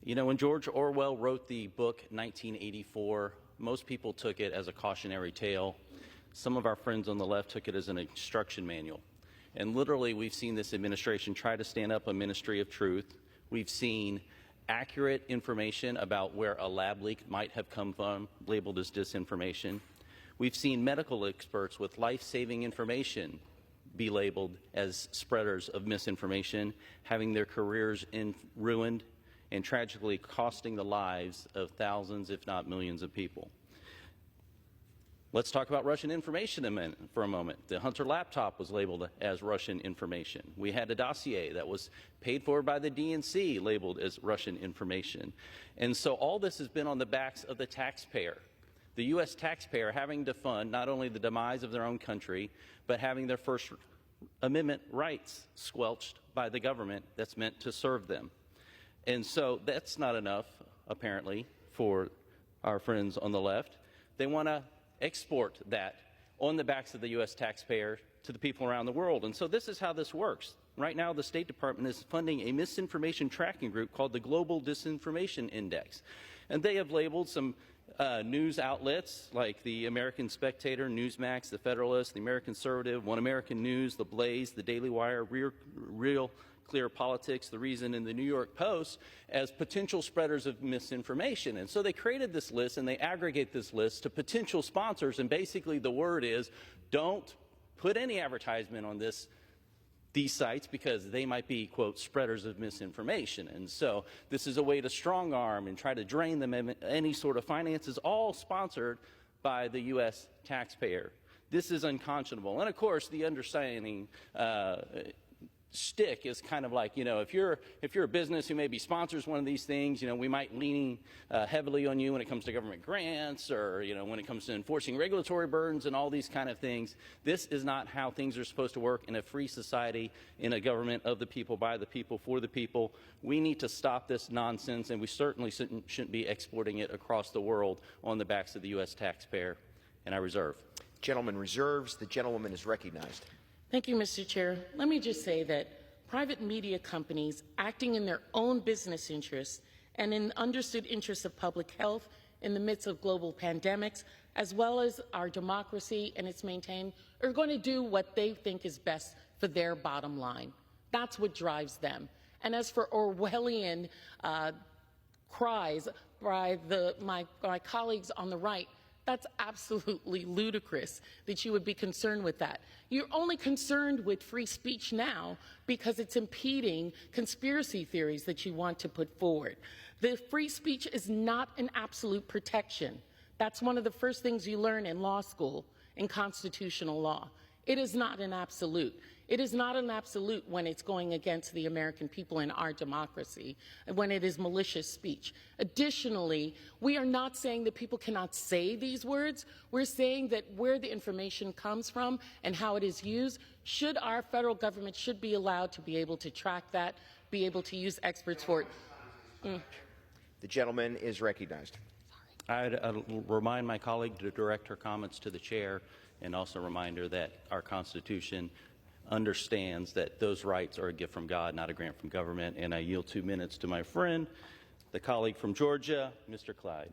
You know, when George Orwell wrote the book 1984, most people took it as a cautionary tale. Some of our friends on the left took it as an instruction manual. And literally, we've seen this administration try to stand up a ministry of truth. We've seen accurate information about where a lab leak might have come from, labeled as disinformation. We've seen medical experts with life-saving information be labeled as spreaders of misinformation, having their careers ruined and tragically costing the lives of thousands, if not millions of people. Let's talk about Russian information for a moment. The Hunter laptop was labeled as Russian information. We had a dossier that was paid for by the DNC labeled as Russian information. And so all this has been on the backs of the taxpayer. The U.S. taxpayer having to fund not only the demise of their own country, but having their First Amendment rights squelched by the government that's meant to serve them. And so that's not enough, apparently, for our friends on the left. They want to export that on the backs of the U.S. taxpayer to the people around the world. And so this is how this works. Right now, the State Department is funding a misinformation tracking group called the Global Disinformation Index. And they have labeled some news outlets like the American Spectator, Newsmax, the Federalist, the American Conservative, One American News, the Blaze, the Daily Wire, Real Clear Politics, The Reason, and the New York Post as potential spreaders of misinformation. And so they created this list and they aggregate this list to potential sponsors. And basically the word is, don't put any advertisement on these sites because they might be, quote, spreaders of misinformation. And so this is a way to strong arm and try to drain them of any sort of finances, all sponsored by the U.S. taxpayer. This is unconscionable. And of course, the understanding stick is kind of like, you know, if you're a business who maybe sponsors one of these things, you know, we might lean heavily on you when it comes to government grants or, you know, when it comes to enforcing regulatory burdens and all these kind of things. This is not how things are supposed to work in a free society, in a government of the people, by the people, for the people. We need to stop this nonsense, and we certainly shouldn't be exporting it across the world on the backs of the U.S. taxpayer. And I reserve. Gentleman reserves. The gentlewoman is recognized. Thank you, Mr. Chair. Let me just say that private media companies acting in their own business interests and in understood interests of public health in the midst of global pandemics, as well as our democracy and its maintained, are going to do what they think is best for their bottom line. That's what drives them. And as for Orwellian cries by my colleagues on the right, that's absolutely ludicrous that you would be concerned with that. You're only concerned with free speech now because it's impeding conspiracy theories that you want to put forward. The free speech is not an absolute protection. That's one of the first things you learn in law school, in constitutional law. It is not an absolute. It is not an absolute when it's going against the American people and our democracy, and when it is malicious speech. Additionally, we are not saying that people cannot say these words. We're saying that where the information comes from and how it is used, our federal government should be allowed to be able to track that, be able to use experts for it. The gentleman is recognized. I'd remind my colleague to direct her comments to the chair, and also a reminder that our Constitution understands that those rights are a gift from God, not a grant from government. And I yield 2 minutes to my friend, the colleague from Georgia, Mr. Clyde.